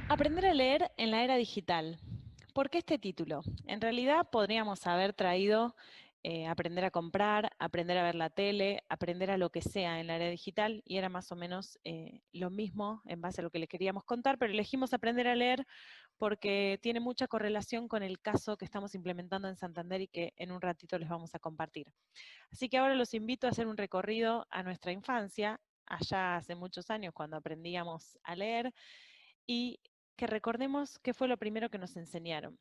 Aprender a leer en la era digital. ¿Por qué este título? En realidad podríamos haber traído aprender a comprar, aprender a ver la tele, aprender a lo que sea en la era digital, y era más o menos lo mismo en base a lo que le queríamos contar, pero elegimos aprender a leer porque tiene mucha correlación con el caso que estamos implementando en Santander y que en un ratito les vamos a compartir. Así que ahora los invito a hacer un recorrido a nuestra infancia, allá hace muchos años cuando aprendíamos a leer, y que recordemos qué fue lo primero que nos enseñaron.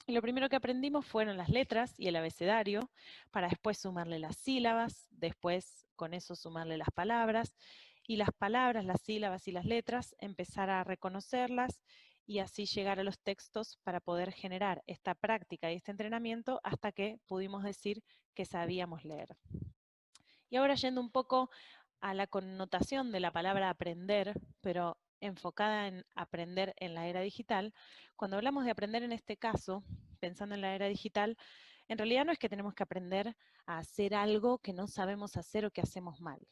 Y lo primero que aprendimos fueron las letras y el abecedario, para después sumarle las sílabas, después con eso sumarle las palabras, y las palabras, las sílabas y las letras, empezar a reconocerlas y así llegar a los textos para poder generar esta práctica y este entrenamiento hasta que pudimos decir que sabíamos leer. Y ahora yendo un poco a la connotación de la palabra aprender, pero enfocada en aprender en la era digital, cuando hablamos de aprender en este caso, pensando en la era digital, en realidad no es que tenemos que aprender a hacer algo que no sabemos hacer o que hacemos mal.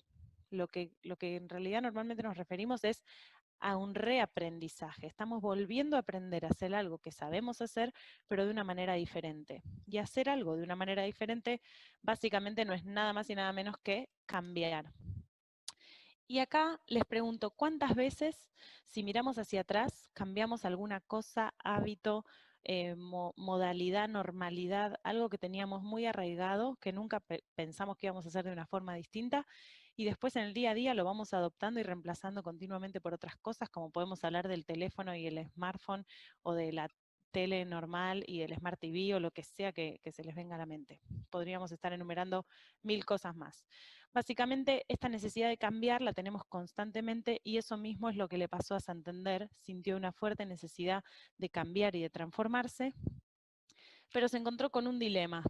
Lo que en realidad normalmente nos referimos es a un reaprendizaje. Estamos volviendo a aprender a hacer algo que sabemos hacer, pero de una manera diferente. Y hacer algo de una manera diferente básicamente no es nada más y nada menos que cambiar. Y acá les pregunto, ¿cuántas veces, si miramos hacia atrás, cambiamos alguna cosa, hábito, modalidad, normalidad, algo que teníamos muy arraigado, que nunca pensamos que íbamos a hacer de una forma distinta, y después en el día a día lo vamos adoptando y reemplazando continuamente por otras cosas, como podemos hablar del teléfono y el smartphone, o de la tele normal y el Smart TV, o lo que sea que se les venga a la mente? Podríamos estar enumerando mil cosas más. Básicamente, esta necesidad de cambiar la tenemos constantemente, y eso mismo es lo que le pasó a Santander. Sintió una fuerte necesidad de cambiar y de transformarse, pero se encontró con un dilema.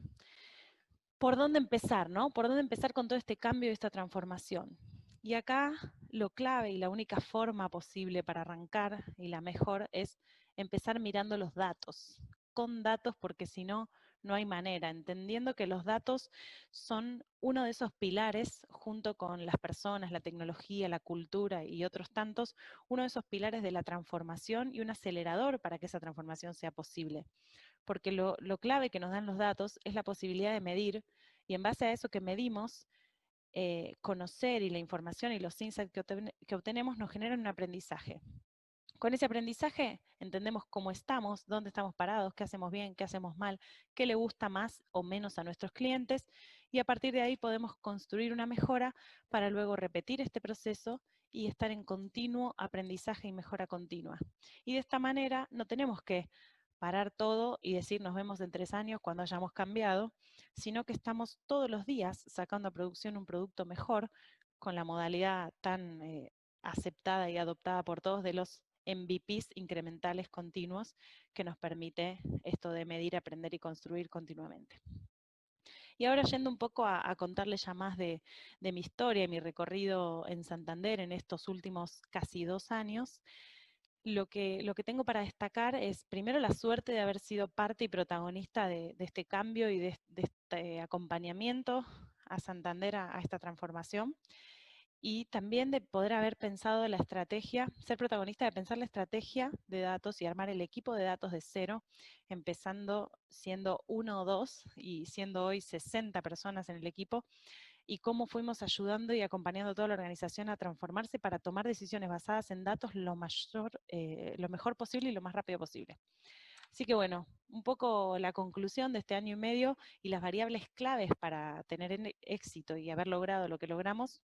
¿Por dónde empezar, no? ¿Por dónde empezar con todo este cambio y esta transformación? Y acá lo clave y la única forma posible para arrancar, y la mejor, es empezar mirando los datos, con datos, porque si no, no hay manera, entendiendo que los datos son uno de esos pilares, junto con las personas, la tecnología, la cultura y otros tantos, uno de esos pilares de la transformación y un acelerador para que esa transformación sea posible. Porque lo clave que nos dan los datos es la posibilidad de medir, y en base a eso que medimos, conocer, y la información y los insights que obtenemos nos generan un aprendizaje. Con ese aprendizaje entendemos cómo estamos, dónde estamos parados, qué hacemos bien, qué hacemos mal, qué le gusta más o menos a nuestros clientes, y a partir de ahí podemos construir una mejora para luego repetir este proceso y estar en continuo aprendizaje y mejora continua. Y de esta manera no tenemos que parar todo y decir nos vemos en 3 años cuando hayamos cambiado, sino que estamos todos los días sacando a producción un producto mejor, con la modalidad tan aceptada y adoptada por todos de los MVPs incrementales continuos, que nos permite esto de medir, aprender y construir continuamente. Y ahora yendo un poco a contarles ya más de mi historia y mi recorrido en Santander en estos últimos casi 2 años, lo que tengo para destacar es primero la suerte de haber sido parte y protagonista de este cambio y de este acompañamiento a Santander a esta transformación, y también de poder haber pensado la estrategia, ser protagonista de pensar la estrategia de datos y armar el equipo de datos de cero, empezando siendo uno o dos y siendo hoy 60 personas en el equipo, y cómo fuimos ayudando y acompañando a toda la organización a transformarse para tomar decisiones basadas en datos lo mejor posible y lo más rápido posible. Así que bueno, un poco la conclusión de este año y medio y las variables claves para tener éxito y haber logrado lo que logramos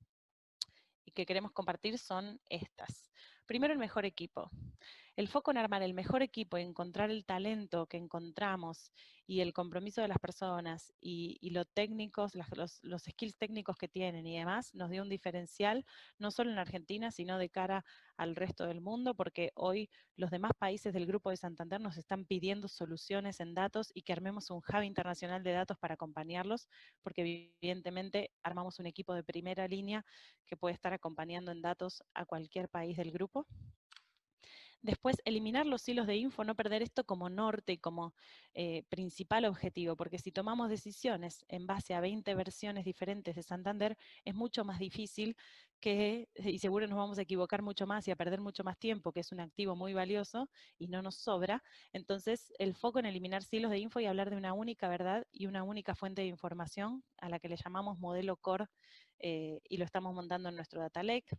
y que queremos compartir son estas. Primero, el mejor equipo. El foco en armar el mejor equipo, encontrar el talento que encontramos y el compromiso de las personas y lo técnicos, los skills técnicos que tienen y demás, nos dio un diferencial, no solo en Argentina, sino de cara al resto del mundo, porque hoy los demás países del Grupo de Santander nos están pidiendo soluciones en datos y que armemos un hub internacional de datos para acompañarlos, porque evidentemente armamos un equipo de primera línea que puede estar acompañando en datos a cualquier país del grupo. Después, eliminar los hilos de info, no perder esto como norte y como principal objetivo, porque si tomamos decisiones en base a 20 versiones diferentes de Santander, es mucho más difícil y seguro nos vamos a equivocar mucho más y a perder mucho más tiempo, que es un activo muy valioso y no nos sobra. Entonces, el foco en eliminar silos de info y hablar de una única verdad y una única fuente de información a la que le llamamos modelo core, y lo estamos montando en nuestro data lake.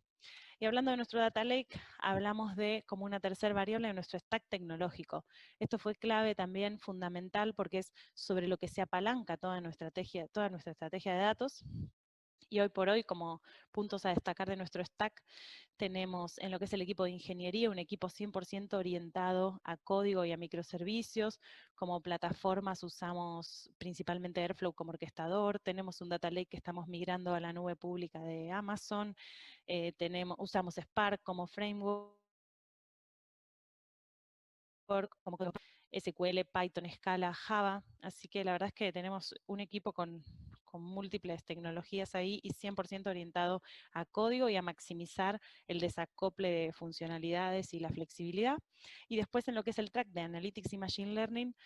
Y hablando de nuestro data lake, hablamos de como una tercera variable de nuestro stack tecnológico. Esto fue clave también, fundamental, porque es sobre lo que se apalanca toda nuestra estrategia de datos. Y hoy por hoy, como puntos a destacar de nuestro stack, tenemos en lo que es el equipo de ingeniería un equipo 100% orientado a código y a microservicios. Como plataformas usamos principalmente Airflow como orquestador. Tenemos un data lake que estamos migrando a la nube pública de Amazon. Usamos Spark como framework, como SQL, Python, Scala, Java. Así que la verdad es que tenemos un equipo con múltiples tecnologías ahí y 100% orientado a código y a maximizar el desacople de funcionalidades y la flexibilidad. Y después en lo que es el track de Analytics y Machine Learning,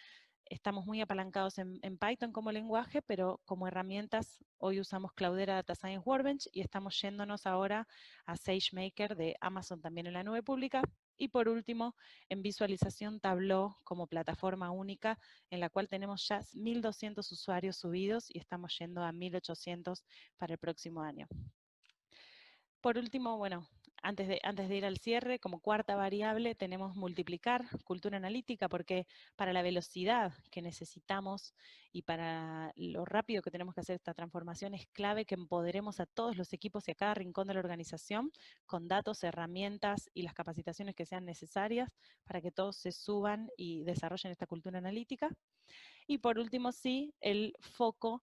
estamos muy apalancados en Python como lenguaje, pero como herramientas hoy usamos Cloudera Data Science Workbench y estamos yéndonos ahora a SageMaker de Amazon también en la nube pública. Y por último, en visualización Tableau como plataforma única en la cual tenemos ya 1.200 usuarios subidos y estamos yendo a 1.800 para el próximo año. Por último, bueno, antes de ir al cierre, como cuarta variable tenemos multiplicar cultura analítica, porque para la velocidad que necesitamos y para lo rápido que tenemos que hacer esta transformación es clave que empoderemos a todos los equipos y a cada rincón de la organización con datos, herramientas y las capacitaciones que sean necesarias para que todos se suban y desarrollen esta cultura analítica. Y por último, sí, el foco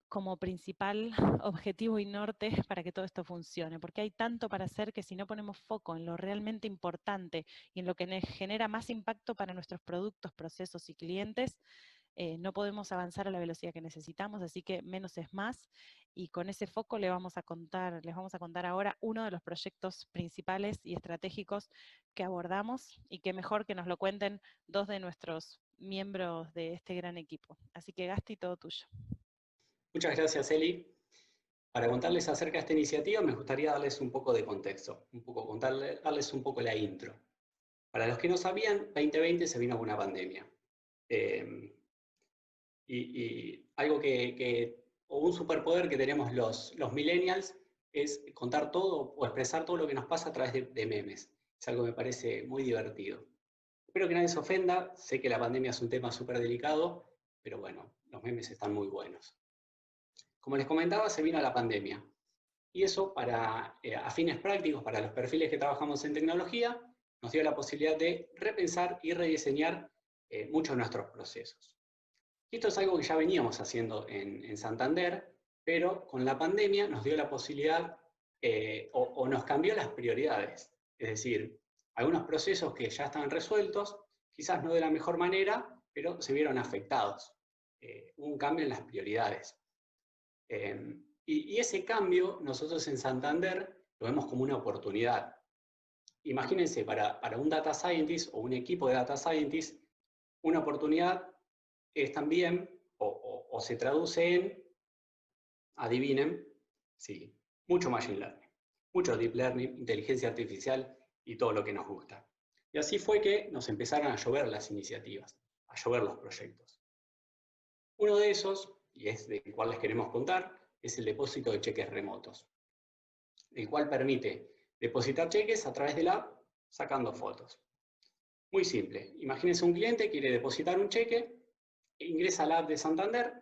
como principal objetivo y norte para que todo esto funcione, porque hay tanto para hacer que si no ponemos foco en lo realmente importante y en lo que genera más impacto para nuestros productos, procesos y clientes, no podemos avanzar a la velocidad que necesitamos, así que menos es más, y con ese foco les vamos a contar ahora uno de los proyectos principales y estratégicos que abordamos, y que mejor que nos lo cuenten dos de nuestros miembros de este gran equipo. Así que Gasti, todo tuyo. Muchas gracias, Eli. Para contarles acerca de esta iniciativa, me gustaría darles un poco de contexto, darles un poco la intro. Para los que no sabían, 2020 se vino con una pandemia. Y algo o un superpoder que tenemos los millennials es contar todo o expresar todo lo que nos pasa a través de memes. Es algo que me parece muy divertido. Espero que nadie se ofenda, sé que la pandemia es un tema súper delicado, pero bueno, los memes están muy buenos. Como les comentaba, se vino la pandemia. Y eso, a fines prácticos, para los perfiles que trabajamos en tecnología, nos dio la posibilidad de repensar y rediseñar muchos de nuestros procesos. Y esto es algo que ya veníamos haciendo en Santander, pero con la pandemia nos dio la posibilidad o nos cambió las prioridades. Es decir, algunos procesos que ya estaban resueltos, quizás no de la mejor manera, pero se vieron afectados. Hubo un cambio en las prioridades. Y ese cambio nosotros en Santander lo vemos como una oportunidad. Imagínense, para un data scientist o un equipo de data scientists, una oportunidad es también, o se traduce en, adivinen, sí, mucho machine learning, mucho deep learning, inteligencia artificial y todo lo que nos gusta. Y así fue que nos empezaron a llover las iniciativas, a llover los proyectos. Uno de esos, y es del cual les queremos contar, es el depósito de cheques remotos, el cual permite depositar cheques a través de la app sacando fotos. Muy simple. Imagínense un cliente que quiere depositar un cheque, ingresa a la app de Santander,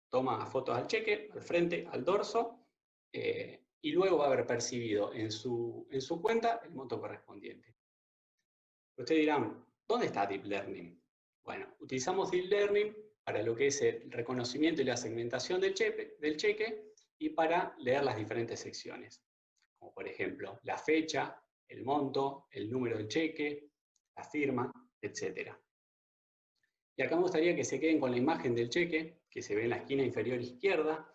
toma fotos al cheque, al frente, al dorso, y luego va a haber percibido en su cuenta el monto correspondiente. Ustedes dirán, ¿dónde está Deep Learning? Bueno, utilizamos Deep Learning para lo que es el reconocimiento y la segmentación del cheque y para leer las diferentes secciones, como por ejemplo la fecha, el monto, el número del cheque, la firma, etc. Y acá me gustaría que se queden con la imagen del cheque, que se ve en la esquina inferior izquierda,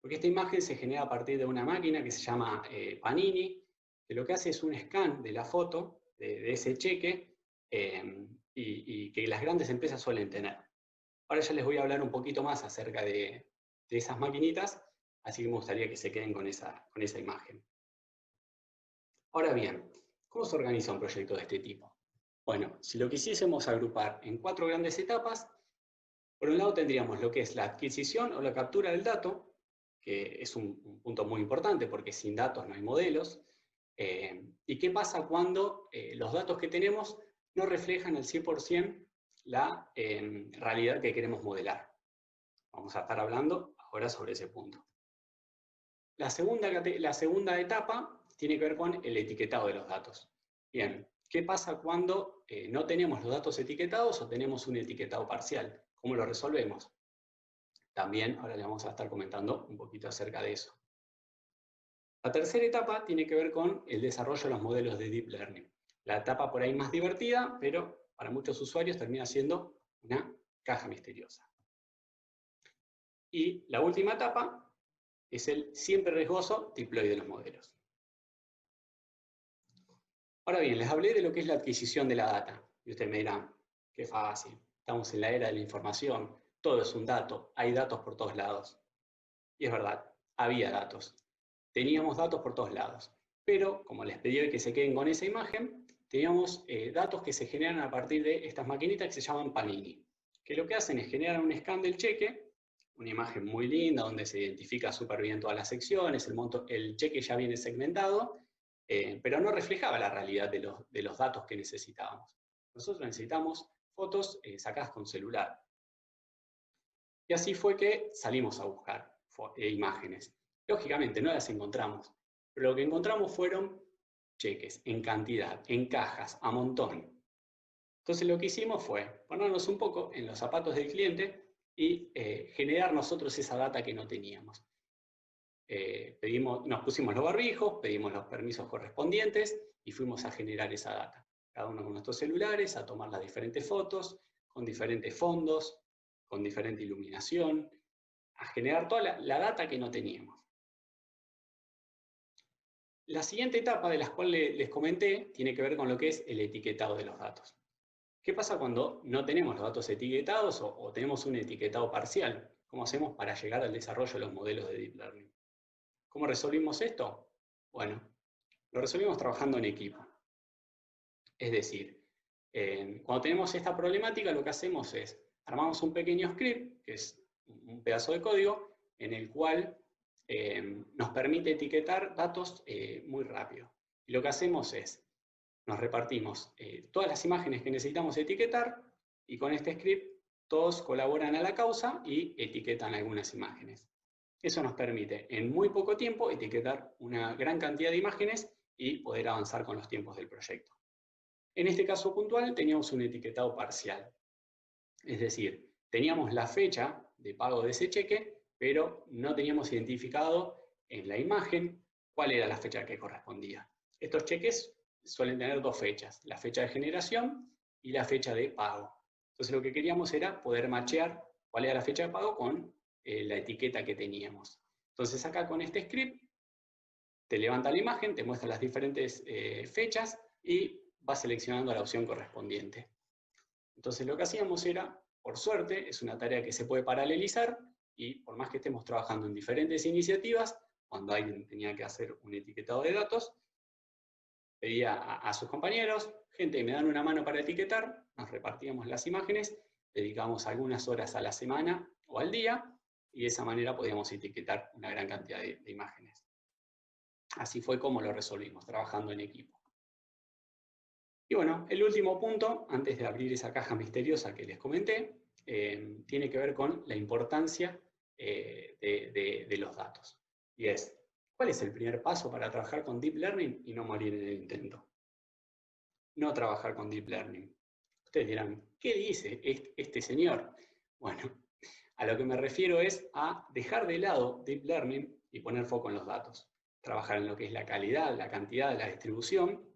porque esta imagen se genera a partir de una máquina que se llama Panini, que lo que hace es un scan de la foto de ese cheque y que las grandes empresas suelen tener. Ahora ya les voy a hablar un poquito más acerca de esas maquinitas, así que me gustaría que se queden con esa imagen. Ahora bien, ¿cómo se organiza un proyecto de este tipo? Bueno, si lo quisiésemos agrupar en 4 grandes etapas, por un lado tendríamos lo que es la adquisición o la captura del dato, que es un punto muy importante porque sin datos no hay modelos. ¿Y qué pasa cuando los datos que tenemos no reflejan al 100% la realidad que queremos modelar? Vamos a estar hablando ahora sobre ese punto. La segunda etapa tiene que ver con el etiquetado de los datos. Bien, ¿qué pasa cuando no tenemos los datos etiquetados o tenemos un etiquetado parcial? ¿Cómo lo resolvemos? También ahora le vamos a estar comentando un poquito acerca de eso. La tercera etapa tiene que ver con el desarrollo de los modelos de Deep Learning. La etapa por ahí más divertida, pero para muchos usuarios termina siendo una caja misteriosa. Y la última etapa es el siempre riesgoso deploy de los modelos. Ahora bien, les hablé de lo que es la adquisición de la data. Y ustedes me dirán, qué fácil, estamos en la era de la información, todo es un dato, hay datos por todos lados. Y es verdad, había datos. Teníamos datos por todos lados. Pero, como les pedí que se queden con esa imagen, teníamos datos que se generan a partir de estas maquinitas que se llaman Panini, que lo que hacen es generar un scan del cheque, una imagen muy linda donde se identifica súper bien todas las secciones, el cheque ya viene segmentado, pero no reflejaba la realidad de los datos que necesitábamos. Nosotros necesitamos fotos sacadas con celular. Y así fue que salimos a buscar imágenes. Lógicamente no las encontramos, pero lo que encontramos fueron cheques en cantidad, en cajas, a montón. Entonces lo que hicimos fue ponernos un poco en los zapatos del cliente y generar nosotros esa data que no teníamos. Nos pusimos los barbijos, pedimos los permisos correspondientes y fuimos a generar esa data. Cada uno con nuestros celulares, a tomar las diferentes fotos, con diferentes fondos, con diferente iluminación, a generar toda la data que no teníamos. La siguiente etapa de la cual les comenté tiene que ver con lo que es el etiquetado de los datos. ¿Qué pasa cuando no tenemos los datos etiquetados o tenemos un etiquetado parcial? ¿Cómo hacemos para llegar al desarrollo de los modelos de Deep Learning? ¿Cómo resolvimos esto? Bueno, lo resolvimos trabajando en equipo. Es decir, cuando tenemos esta problemática, lo que hacemos es, armamos un pequeño script, que es un pedazo de código, en el cual nos permite etiquetar datos muy rápido. Y lo que hacemos es, nos repartimos todas las imágenes que necesitamos etiquetar, y con este script todos colaboran a la causa y etiquetan algunas imágenes. Eso nos permite en muy poco tiempo etiquetar una gran cantidad de imágenes y poder avanzar con los tiempos del proyecto. En este caso puntual teníamos un etiquetado parcial. Es decir, teníamos la fecha de pago de ese cheque, pero no teníamos identificado en la imagen cuál era la fecha que correspondía. Estos cheques suelen tener dos fechas, la fecha de generación y la fecha de pago. Entonces lo que queríamos era poder machear cuál era la fecha de pago con la etiqueta que teníamos. Entonces acá con este script te levanta la imagen, te muestra las diferentes fechas y va seleccionando la opción correspondiente. Entonces lo que hacíamos era, por suerte, es una tarea que se puede paralelizar y por más que estemos trabajando en diferentes iniciativas, cuando alguien tenía que hacer un etiquetado de datos, pedía a sus compañeros, gente, me dan una mano para etiquetar, nos repartíamos las imágenes, dedicamos algunas horas a la semana o al día, y de esa manera podíamos etiquetar una gran cantidad de imágenes. Así fue como lo resolvimos, trabajando en equipo. Y bueno, el último punto, antes de abrir esa caja misteriosa que les comenté, tiene que ver con la importancia de los datos. Y es, ¿cuál es el primer paso para trabajar con Deep Learning y no morir en el intento? No trabajar con Deep Learning. Ustedes dirán, ¿qué dice este señor? Bueno, a lo que me refiero es a dejar de lado Deep Learning y poner foco en los datos. Trabajar en lo que es la calidad, la cantidad, la distribución.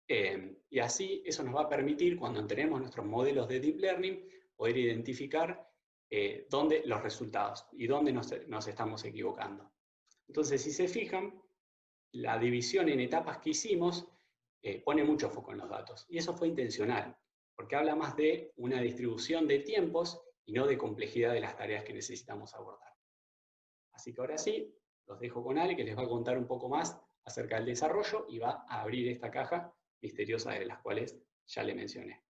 Y así eso nos va a permitir, cuando entrenemos nuestros modelos de Deep Learning, poder identificar dónde los resultados y dónde nos estamos equivocando. Entonces, si se fijan, la división en etapas que hicimos pone mucho foco en los datos. Y eso fue intencional, porque habla más de una distribución de tiempos y no de complejidad de las tareas que necesitamos abordar. Así que ahora sí, los dejo con Ale, que les va a contar un poco más acerca del desarrollo y va a abrir esta caja misteriosa de las cuales ya le mencioné.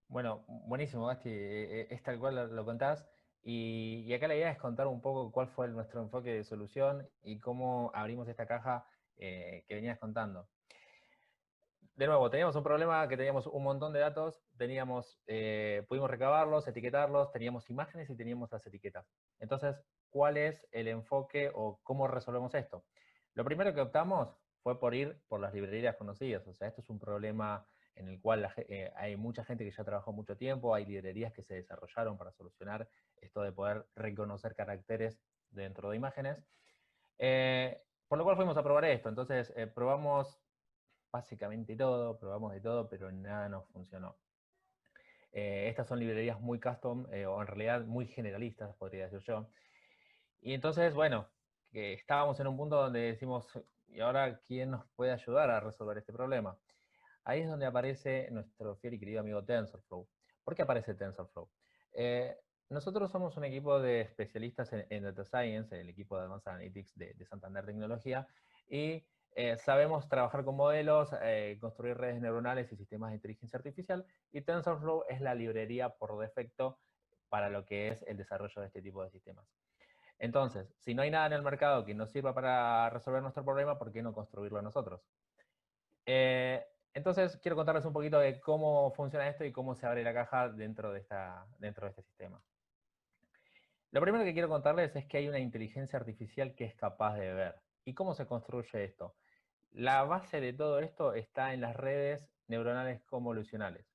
Bueno, buenísimo, Gasti, es tal cual lo contás. Y acá la idea es contar un poco cuál fue nuestro enfoque de solución y cómo abrimos esta caja que venías contando. De nuevo, teníamos un problema que teníamos un montón de datos, pudimos recabarlos, etiquetarlos, teníamos imágenes y teníamos las etiquetas. Entonces, ¿cuál es el enfoque o cómo resolvemos esto? Lo primero que optamos fue por ir por las librerías conocidas. O sea, esto es un problema en el cual hay mucha gente que ya trabajó mucho tiempo, hay librerías que se desarrollaron para solucionar esto de poder reconocer caracteres dentro de imágenes. Por lo cual fuimos a probar esto. Entonces, probamos básicamente todo, probamos de todo, pero nada nos funcionó. Estas son librerías muy custom, o en realidad muy generalistas, podría decir yo. Y entonces, bueno, que estábamos en un punto donde decimos, ¿y ahora quién nos puede ayudar a resolver este problema? Ahí es donde aparece nuestro fiel y querido amigo TensorFlow. ¿Por qué aparece TensorFlow? Nosotros somos un equipo de especialistas en Data Science, el equipo de Advanced Analytics de Santander Tecnología, y sabemos trabajar con modelos, construir redes neuronales y sistemas de inteligencia artificial, y TensorFlow es la librería por defecto para lo que es el desarrollo de este tipo de sistemas. Entonces, si no hay nada en el mercado que nos sirva para resolver nuestro problema, ¿por qué no construirlo nosotros? Entonces, quiero contarles un poquito de cómo funciona esto y cómo se abre la caja dentro de este sistema. Lo primero que quiero contarles es que hay una inteligencia artificial que es capaz de ver. ¿Y cómo se construye esto? La base de todo esto está en las redes neuronales convolucionales.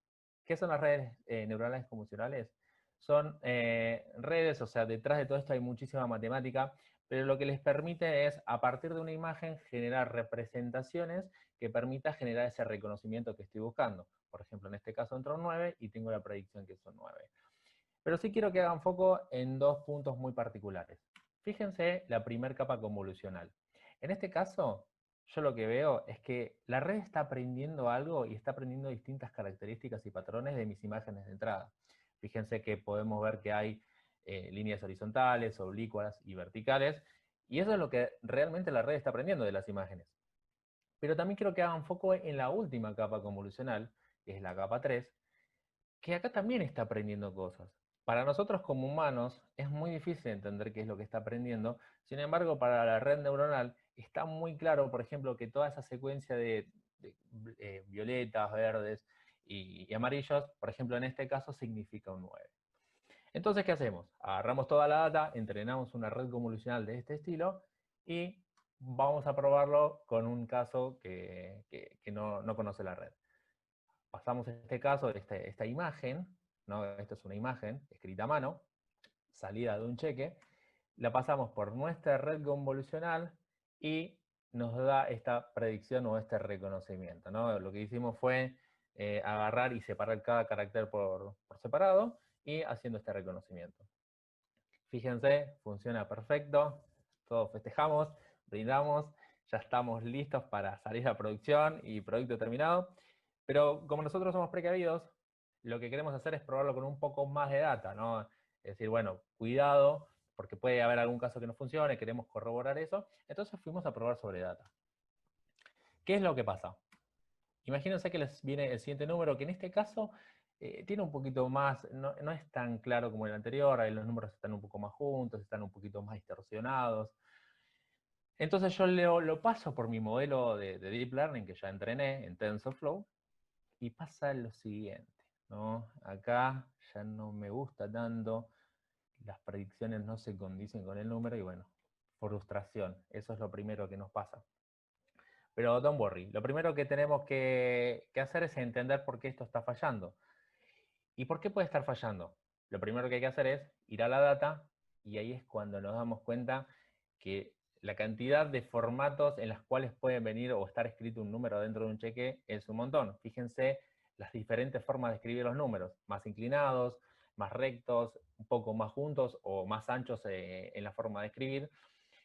¿Qué son las redes neuronales convolucionales? Son redes, o sea, detrás de todo esto hay muchísima matemática, pero lo que les permite es, a partir de una imagen, generar representaciones que permita generar ese reconocimiento que estoy buscando. Por ejemplo, en este caso entró un 9 y tengo la predicción que son 9. Pero sí quiero que hagan foco en dos puntos muy particulares. Fíjense la primer capa convolucional. En este caso, yo lo que veo es que la red está aprendiendo algo y está aprendiendo distintas características y patrones de mis imágenes de entrada. Fíjense que podemos ver que hay líneas horizontales, oblicuas y verticales, y eso es lo que realmente la red está aprendiendo de las imágenes. Pero también quiero que hagan foco en la última capa convolucional, que es la capa 3, que acá también está aprendiendo cosas. Para nosotros como humanos es muy difícil entender qué es lo que está aprendiendo, sin embargo para la red neuronal está muy claro, por ejemplo, que toda esa secuencia de violetas, verdes y amarillos, por ejemplo en este caso significa un 9. Entonces, ¿qué hacemos? Agarramos toda la data, entrenamos una red convolucional de este estilo y vamos a probarlo con un caso que no conoce la red. Pasamos este caso, esta imagen, ¿no? Esta es una imagen escrita a mano, salida de un cheque, la pasamos por nuestra red convolucional y nos da esta predicción o este reconocimiento, ¿no? Lo que hicimos fue agarrar y separar cada carácter por separado y haciendo este reconocimiento. Fíjense, funciona perfecto, todos festejamos, brindamos, ya estamos listos para salir a producción y producto terminado. Pero como nosotros somos precavidos, lo que queremos hacer es probarlo con un poco más de data, ¿no? Es decir, bueno, cuidado, porque puede haber algún caso que no funcione, queremos corroborar eso. Entonces fuimos a probar sobre data. ¿Qué es lo que pasa? Imagínense que les viene el siguiente número, que en este caso tiene un poquito más, no es tan claro como el anterior, ahí los números están un poco más juntos, están un poquito más distorsionados. Entonces yo lo paso por mi modelo de Deep Learning que ya entrené en TensorFlow, y pasa lo siguiente, ¿no? Acá ya no me gusta tanto, las predicciones no se condicen con el número y bueno, frustración, eso es lo primero que nos pasa. Pero don't worry, lo primero que tenemos que hacer es entender por qué esto está fallando. ¿Y por qué puede estar fallando? Lo primero que hay que hacer es ir a la data y ahí es cuando nos damos cuenta que la cantidad de formatos en las cuales pueden venir o estar escrito un número dentro de un cheque es un montón. Fíjense las diferentes formas de escribir los números, más inclinados, más rectos, un poco más juntos o más anchos en la forma de escribir.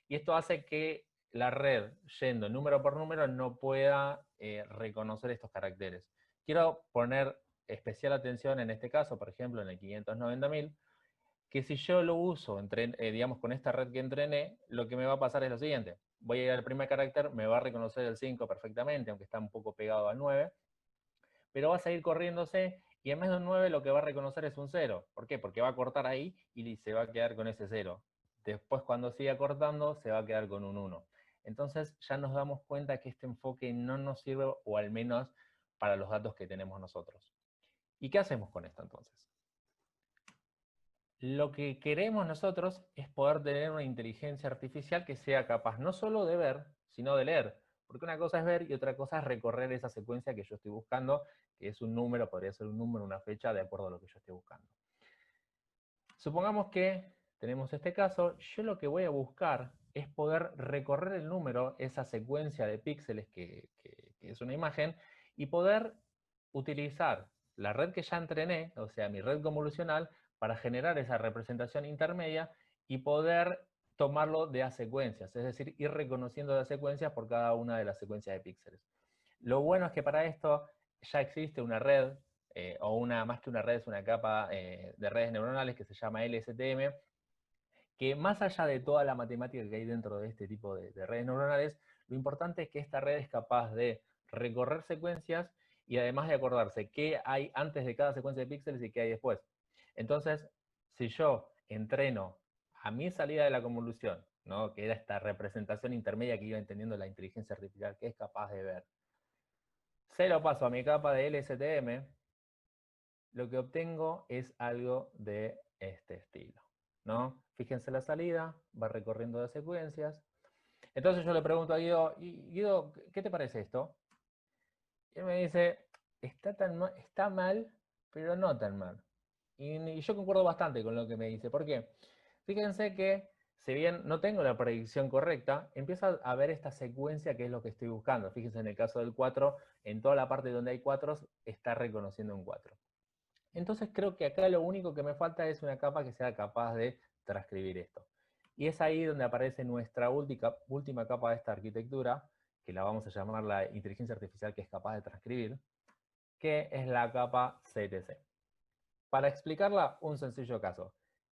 Y esto hace que la red, yendo número por número, no pueda reconocer estos caracteres. Quiero poner especial atención en este caso, por ejemplo, en el 590.000, que si yo lo uso, digamos, con esta red que entrené, lo que me va a pasar es lo siguiente. voy a ir al primer carácter, me va a reconocer el 5 perfectamente, aunque está un poco pegado al 9, pero va a seguir corriéndose y en vez de un 9 lo que va a reconocer es un 0. ¿Por qué? Porque va a cortar ahí y se va a quedar con ese 0. Después, cuando siga cortando, se va a quedar con un 1. Entonces ya nos damos cuenta que este enfoque no nos sirve, o al menos para los datos que tenemos nosotros. ¿Y qué hacemos con esto entonces? Lo que queremos nosotros es poder tener una inteligencia artificial que sea capaz no solo de ver, sino de leer. Porque una cosa es ver y otra cosa es recorrer esa secuencia que yo estoy buscando, que es un número, podría ser un número, una fecha, de acuerdo a lo que yo estoy buscando. Supongamos que tenemos este caso, yo lo que voy a buscar es poder recorrer el número, esa secuencia de píxeles que es una imagen, y poder utilizar la red que ya entrené, o sea, mi red convolucional, para generar esa representación intermedia y poder tomarlo de a secuencias, es decir, ir reconociendo de a secuencias por cada una de las secuencias de píxeles. Lo bueno es que para esto ya existe una red, más que una red, es una capa de redes neuronales que se llama LSTM, que más allá de toda la matemática que hay dentro de este tipo de redes neuronales, lo importante es que esta red es capaz de recorrer secuencias y además de acordarse qué hay antes de cada secuencia de píxeles y qué hay después. Entonces, si yo entreno a mi salida de la convolución, ¿no?, que era esta representación intermedia que iba entendiendo la inteligencia artificial, que es capaz de ver, se lo paso a mi capa de LSTM, lo que obtengo es algo de este estilo, ¿no? Fíjense la salida, va recorriendo de secuencias. Entonces yo le pregunto a Guido, Guido, ¿qué te parece esto? Y él me dice, está mal, pero no tan mal. Y yo concuerdo bastante con lo que me dice. ¿Por qué? Fíjense que, si bien no tengo la predicción correcta, empieza a ver esta secuencia que es lo que estoy buscando. Fíjense en el caso del 4, en toda la parte donde hay 4, está reconociendo un 4. Entonces creo que acá lo único que me falta es una capa que sea capaz de transcribir esto. Y es ahí donde aparece nuestra última capa de esta arquitectura, que la vamos a llamar la inteligencia artificial que es capaz de transcribir, que es la capa CTC. Para explicarla, un sencillo caso.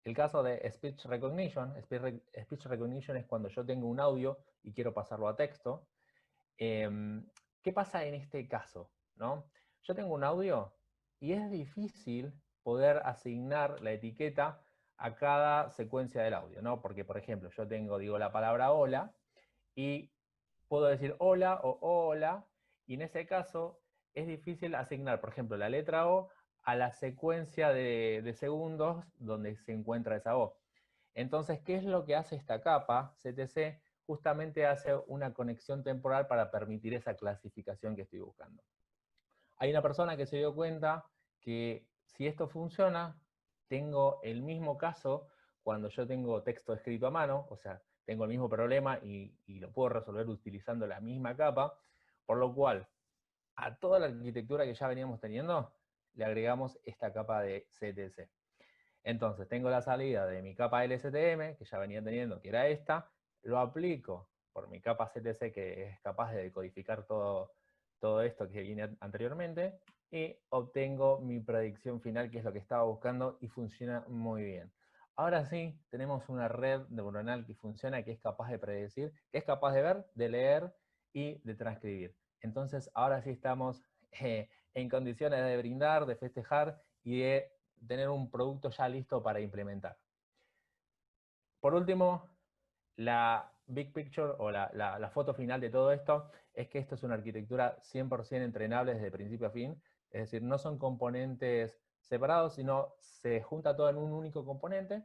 El caso de Speech Recognition. Speech Recognition es cuando yo tengo un audio y quiero pasarlo a texto. ¿Qué pasa en este caso? ¿No? Yo tengo un audio y es difícil poder asignar la etiqueta a cada secuencia del audio, ¿no? Porque, por ejemplo, yo digo la palabra hola y puedo decir hola o hola, y en ese caso es difícil asignar, por ejemplo, la letra O a la secuencia de segundos donde se encuentra esa O. Entonces, ¿qué es lo que hace esta capa, CTC? Justamente hace una conexión temporal para permitir esa clasificación que estoy buscando. Hay una persona que se dio cuenta que si esto funciona, tengo el mismo caso cuando yo tengo texto escrito a mano, o sea, tengo el mismo problema y lo puedo resolver utilizando la misma capa, por lo cual a toda la arquitectura que ya veníamos teniendo, le agregamos esta capa de CTC. Entonces, tengo la salida de mi capa LSTM, que ya venía teniendo, que era esta, lo aplico por mi capa CTC, que es capaz de decodificar todo esto que viene anteriormente, y obtengo mi predicción final, que es lo que estaba buscando, y funciona muy bien. Ahora sí, tenemos una red neuronal que funciona, que es capaz de predecir, que es capaz de ver, de leer y de transcribir. Entonces, ahora sí estamos en condiciones de brindar, de festejar y de tener un producto ya listo para implementar. Por último, la big picture o la foto final de todo esto es que esto es una arquitectura 100% entrenable desde principio a fin, es decir, no son componentes separados, sino se junta todo en un único componente,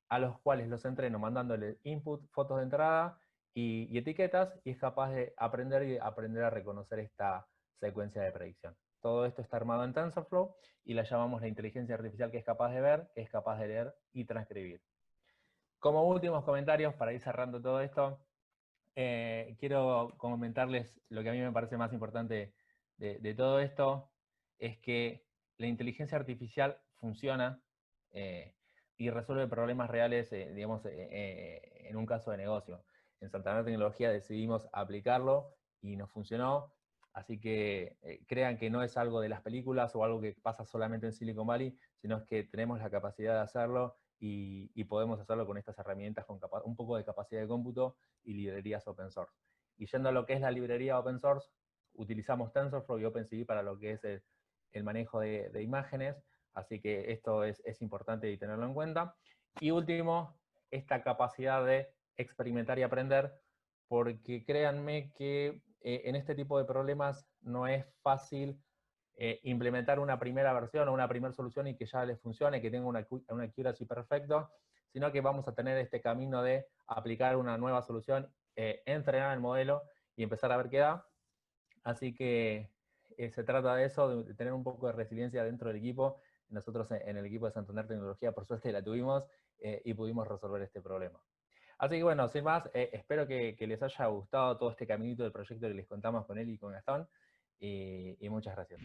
a los cuales los entreno mandándole input, fotos de entrada y etiquetas, y es capaz de aprender a reconocer esta secuencia de predicción. Todo esto está armado en TensorFlow y la llamamos la inteligencia artificial que es capaz de ver, que es capaz de leer y transcribir. Como últimos comentarios, para ir cerrando todo esto, quiero comentarles lo que a mí me parece más importante de todo esto, es que la inteligencia artificial funciona y resuelve problemas reales, digamos, en un caso de negocio. En Santander Tecnología decidimos aplicarlo y nos funcionó, así que crean que no es algo de las películas o algo que pasa solamente en Silicon Valley, sino que tenemos la capacidad de hacerlo y podemos hacerlo con estas herramientas con un poco de capacidad de cómputo y librerías open source. Y yendo a lo que es la librería open source, utilizamos TensorFlow y OpenCV para lo que es el manejo de imágenes, así que esto es importante y tenerlo en cuenta. Y último, esta capacidad de experimentar y aprender, porque créanme que en este tipo de problemas no es fácil implementar una primera versión o una primera solución y que ya les funcione, que tenga una accuracy perfecto, sino que vamos a tener este camino de aplicar una nueva solución, entrenar el modelo y empezar a ver qué da. Así que se trata de eso, de tener un poco de resiliencia dentro del equipo. Nosotros en el equipo de Santander Tecnología, por suerte, la tuvimos y pudimos resolver este problema. Así que bueno, sin más, espero que les haya gustado todo este caminito del proyecto que les contamos con él y con Gastón, y muchas gracias.